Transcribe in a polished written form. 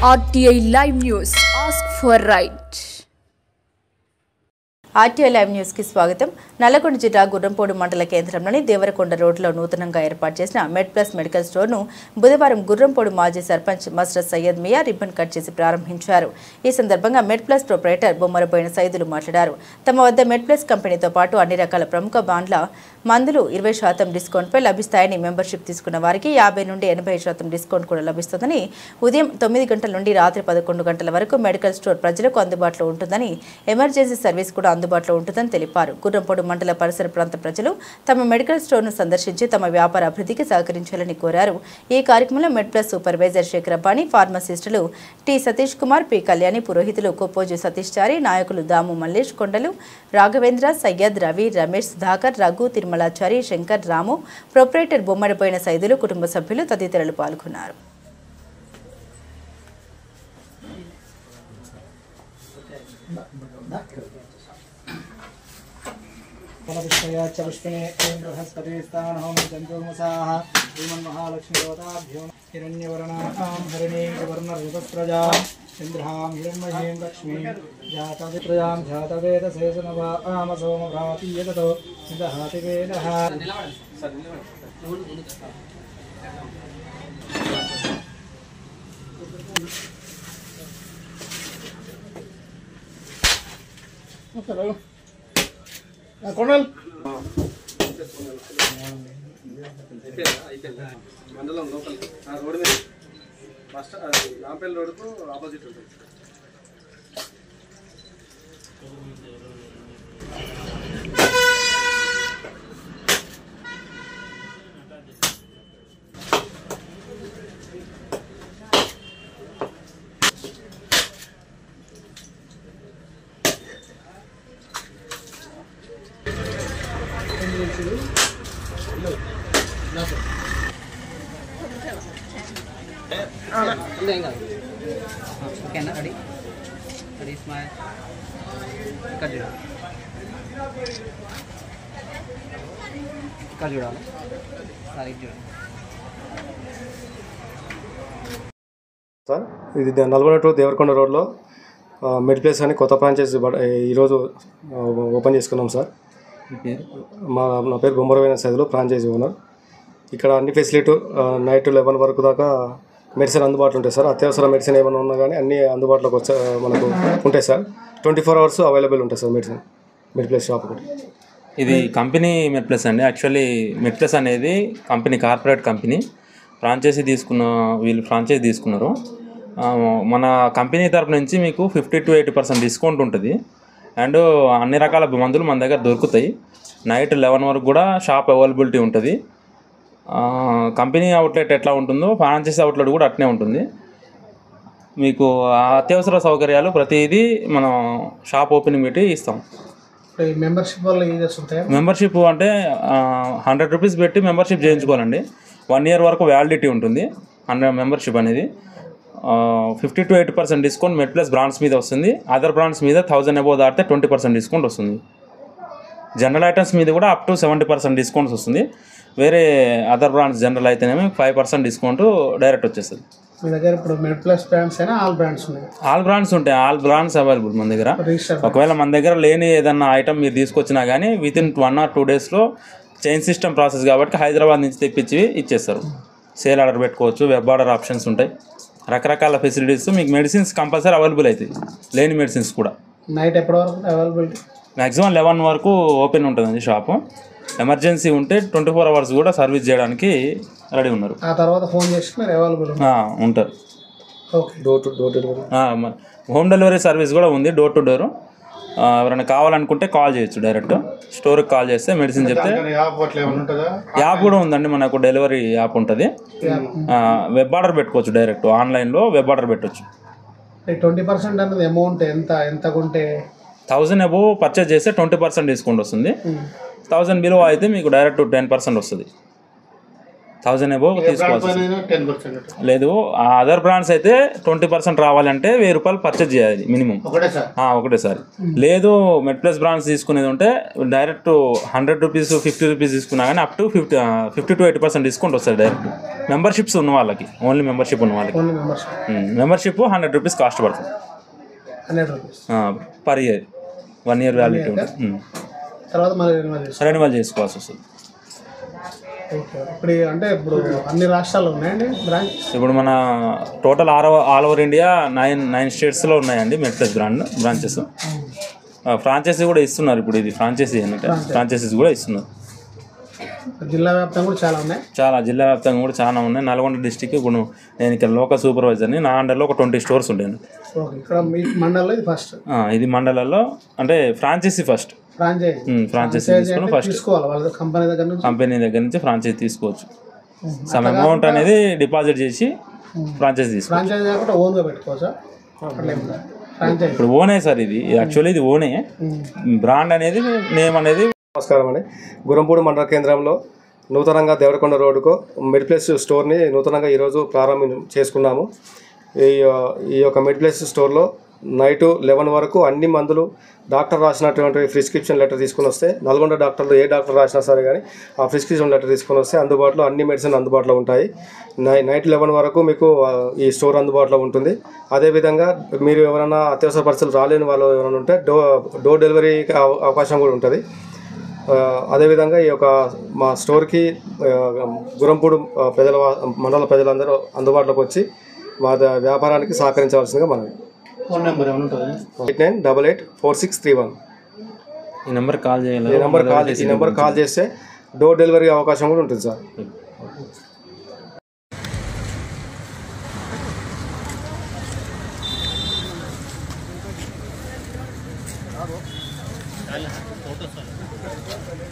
RTI Live News. Ask for right. RTI Live News కి స్వాగతం. నల్లగొండ జిల్లా గుర్రంపోడు మండల కేంద్రంలోని దేవరకొండ రోడ్లో నూతనంగా ఏర్పాటు చేసిన మెడ్ ప్లస్ మెడికల్ స్టోర్ను బుధవారం గుర్రంపోడు మాజీ సర్పంచ్ మస్రత్ సయ్యద్ మియా రిబ్బన్ కట్ చేసి ప్రారంభించారు. ఈ సందర్భంగా మెడ్ ప్లస్ ప్రొపరేటర్ బొమ్మరబోయిన సైదులు మాట్లాడారు. తమ వద్ద మెడ్ ప్లస్ కంపెనీతో పాటు అన్ని రకాల ప్రముఖ బ్రాండ్ల మందులు 20% డిస్కౌంట్పై లభిస్తాయని, మెంబర్షిప్ తీసుకున్న వారికి 50 నుండి 80% డిస్కౌంట్ కూడా లభిస్తుందని, ఉదయం 9 గంటల నుండి రాత్రి 11 గంటల వరకు మెడికల్ స్టోర్ ప్రజలకు అందుబాటులో ఉంటుందని, ఎమర్జెన్సీ సర్వీస్ కూడా అందుబాటులో ఉంటుందని తెలిపారు. గుర్రంపోడు మండల పరిసర ప్రాంత ప్రజలు తమ మెడికల్ స్టోర్ను సందర్శించి తమ వ్యాపార అభివృద్ధికి సహకరించాలని కోరారు. ఈ కార్యక్రమంలో మెడ్ ప్లస్ సూపర్వైజర్ శేఖరపాణి, ఫార్మసిస్టులు టి సతీష్ కుమార్, పి కళ్యాణి, పురోహితులు కొప్పోజు సతీష్ చారి, నాయకులు దాము మల్లేష్, కొండలు రాఘవేంద్ర, సయ్యద్, రవి, రమేష్, సుధాకర్, రఘు, తిరుమలాచారి, శంకర్, రాము, ప్రొపరేటర్ బొమ్మడిపోయిన సైదులు, కుటుంబ సభ్యులు తదితరులు పాల్గొన్నారు. इंद्रां हिरण्मयीं लक्ष्मीं जातवित्रयां जातवेदसेसनवाम सोमभ्राति यततो निदहाति वेदः कोणल मंडलम लोकल रोड में ఫస్ట్ నాంపల్లి రోడ్కు ఆపోజిట్ ఉంటుంది. ఓకేనా రెడీ రెడీ స్మైల్ ఇక్కడ చూడాలి ఇక్కడ చూడాలి సార్ ఇది చూడండి సార్. ఇది నల్గొండ టు దేవరకొండ రోడ్లో మెడ్ ప్లేస్ అని కొత్త ఫ్రాంచైజీ ఈరోజు ఓపెన్ చేసుకున్నాం సార్. నా పేరు బొమ్మరవైన సైదులో ఫ్రాంచైజీ ఓనర్. ఇక్కడ అన్ని ఫెసిలిటీ నైట్ 11 వరకు దాకా మెడిసిన్ అందుబాటులో ఉంటాయి సార్. అత్యవసర మెడిసిన్ ఏమైనా ఉన్నా కానీ అన్నీ అందుబాటులోకి మనకు ఉంటాయి సార్. 24 అవర్స్ అవైలబుల్ ఉంటాయి సార్ మెడిసిన్. మెడ్ ప్లస్ షాప్ ఒకటి. ఇది కంపెనీ మెడ్ ప్లస్ అండి. యాక్చువల్లీ మెడ్ ప్లస్ అనేది కంపెనీ, కార్పొరేట్ కంపెనీ. ఫ్రాంచైజీ వీళ్ళు ఫ్రాంచైజీ తీసుకున్నారు. మన కంపెనీ తరపు నుంచి మీకు 50 to 80% డిస్కౌంట్ ఉంటుంది. అండ్ అన్ని రకాల మందులు మన దగ్గర దొరుకుతాయి. నైట్ 11 వరకు కూడా షాప్ అవైలబిలిటీ ఉంటుంది. కంపెనీ అవుట్లెట్ ఎట్లా ఉంటుందో ఫ్రాంచైజీ అవుట్లెట్ కూడా అట్నే ఉంటుంది. మీకు అత్యవసర సౌకర్యాలు ప్రతిదీ మనం షాప్ ఓపెనింగ్ పెట్టి ఇస్తాం. మెంబర్షిప్ అంటే 100 రూపీస్ పెట్టి మెంబర్షిప్ చేయించుకోవాలండి. 1 year వరకు వ్యాలిడిటీ ఉంటుంది. 100 మెంబర్షిప్ అనేది 50 to 80% discount med plus brands మీద వస్తుంది. అదర్ బ్రాండ్స్ మీద 1000 అబోవ్ దాటితే 20% డిస్కౌంట్ వస్తుంది. జనరల్ ఐటమ్స్ మీద కూడా అప్ టు 70% డిస్కౌంట్స్ వస్తుంది. వేరే అదర్ బ్రాండ్స్ జనరల్ అయితేనేమో 5% డిస్కౌంట్ డైరెక్ట్ వచ్చేస్తుంది. మీ దగ్గర ఇప్పుడు మెడ్ ప్లస్ బ్రాండ్స్ అయినా ఆల్ బ్రాండ్స్ ఉన్నాయి? ఆల్ బ్రాండ్స్ ఉంటాయి. ఆల్ బ్రాండ్స్ అవైలబుల్ మన దగ్గర. ఒకవేళ మన దగ్గర లేని ఏదన్నా ఐటమ్ మీరు తీసుకొచ్చినా కానీ వితిన్ 1 or 2 daysలో చైన్ సిస్టమ్ ప్రాసెస్ కాబట్టి హైదరాబాద్ నుంచి తెప్పించి ఇచ్చేస్తారు. సేల్ ఆర్డర్ పెట్టుకోవచ్చు, వెబ్ ఆర్డర్ ఆప్షన్స్ ఉంటాయి, రకరకాల ఫెసిలిటీస్. మీకు మెడిసిన్స్ కంపల్సరీ అవైలబుల్ అవుతాయి, లేని మెడిసిన్స్ కూడా. నైట్ ఎప్పటి వరకు అవైలబిలిటీ? మ్యాక్సిమం 11 వరకు ఓపెన్ ఉంటుందండి షాపు. ఎమర్జెన్సీ ఉంటే 24 hours కూడా సర్వీస్ చేయడానికి రెడీ ఉన్నారు. ఆ తర్వాత ఫోన్ చేసి మీరు అవైలబుల్ ఉంటారు. Door to door delivery, home delivery service కూడా ఉంది. Door to door. ఎవరైనా కావాలనుకుంటే కాల్ చేయొచ్చు. డైరెక్ట్ స్టోర్కి కాల్ చేస్తే మెడిసిన్ చెప్తే యాప్ కూడా ఉందండి మనకు. డెలివరీ యాప్ ఉంటుంది. వెబ్ ఆర్డర్ పెట్టుకోవచ్చు. డైరెక్ట్ ఆన్లైన్లో వెబ్ ఆర్డర్ పెట్టవచ్చు. 20% అనేది అమౌంట్ ఎంత కొంటే 1000 అబోవ్ పర్చేజ్ చేస్తే 20% డిస్కౌంట్ వస్తుంది. 1000 బిలో అయితే మీకు డైరెక్ట్ 10% వస్తుంది. 1000 అబోవ్ తీసుకోవాల్సి వస్తుంది. 10%. లేదు ఆ అదర్ బ్రాండ్స్ అయితే 20% రావాలంటే ₹1000 పర్చేజ్ చేయాలి మినిమం ఒకటేసారి. లేదు మెడ్ ప్లస్ బ్రాండ్స్ తీసుకునేది ఉంటే డైరెక్ట్ ₹100 ₹50 తీసుకున్నా కానీ అప్ టు 50 to 80% డిస్కౌంట్ వస్తుంది డైరెక్ట్. మెంబర్షిప్స్ ఉన్న వాళ్ళకి, ఓన్లీ మెంబర్షిప్ ఉన్న వాళ్ళకి మెంబర్షిప్ ₹100 కాస్ట్ పడుతుంది పర్ ఇయర్. 1 year వ్యాలిడిటీ ఉంటుంది. తర్వాత రెన్యువల్ చేసుకోవాల్సి వస్తుంది. ఇప్పుడు అన్ని రాష్ట్రాలు ఉన్నాయండి బ్రాంచ్. ఇప్పుడు మన టోటల్ ఆల్ ఓవర్ ఇండియా 9 స్టేట్స్లో ఉన్నాయండి మెడ్ ప్లస్ బ్రాంచెస్. ఫ్రాంచైజీ కూడా ఇస్తున్నారు. ఇప్పుడు ఇది ఫ్రాంచైజీ అంటే ఫ్రాంచైజీస్ కూడా ఇస్తున్నారు. జిల్లా వ్యాప్తంగా కూడా చాలా ఉన్నాయి. జిల్లా వ్యాప్తంగా కూడా చాలా ఉన్నాయి. నల్గొండ డిస్టిక్ ఇప్పుడు నేను ఇక్కడ లోకల్ సూపర్వైజర్ని. నా అండర్లో ఒక 20 స్టోర్స్ ఉండేది. ఇక్కడ మీ మండలంలో ఇది ఫస్ట్. ఇది మండలంలో అంటే ఫ్రాంచైజీ ఫస్ట్. ఫ్రాంచైజీ తీసుకుని ఫస్ట్ కంపెనీ దగ్గర నుంచి ఫ్రాంచైజీ తీసుకోవచ్చు. సమ్ అమౌంట్ అనేది డిపాజిట్ చేసి ఫ్రాంచైజీ తీసుకోవచ్చు. ఇప్పుడు ఓనే సార్, ఇది యాక్చువల్లీ ఇది ఓనే. బ్రాండ్ అనేది నేమ్ అనేది. నమస్కారం అండి. గుర్రంపూడి మండల కేంద్రంలో నూతనంగా దేవరకొండ రోడ్డుకు మెడ్ ప్లస్ స్టోర్ని నూతనంగా ఈరోజు ప్రారంభం చేసుకున్నాము. ఈ యొక్క మెడ్ ప్లస్ స్టోర్లో నైట్ 11 వరకు అన్ని మందులు డాక్టర్ రాసినటువంటి ప్రిస్క్రిప్షన్ లెటర్ తీసుకుని వస్తే, నల్గొండ డాక్టర్లు ఏ డాక్టర్ రాసినా సరే కానీ ఆ ప్రిస్క్రిప్షన్ లెటర్ తీసుకుని వస్తే అందుబాటులో అన్ని మెడిసిన్ అందుబాటులో ఉంటాయి. నైట్ 11 వరకు మీకు ఈ స్టోర్ అందుబాటులో ఉంటుంది. అదేవిధంగా మీరు ఎవరైనా అత్యవసర పరిస్థితులు రాలేని వాళ్ళు ఎవరైనా ఉంటే డోర్ డెలివరీకి అవకాశం కూడా ఉంటుంది. అదేవిధంగా ఈ యొక్క మా స్టోర్కి గుర్రంపూడి మండల ప్రజలందరూ అందుబాటులోకి వచ్చి మా వ్యాపారానికి సహకరించవలసిందిగా మనం. ఫోన్ నెంబర్ ఏమైనా ఉంటుంది? 89884631. ఈ నెంబర్ కాల్ చేయాలి. ఈ నెంబర్ కాల్ చేస్తే డోర్ డెలివరీ అవకాశం కూడా ఉంటుంది సార్.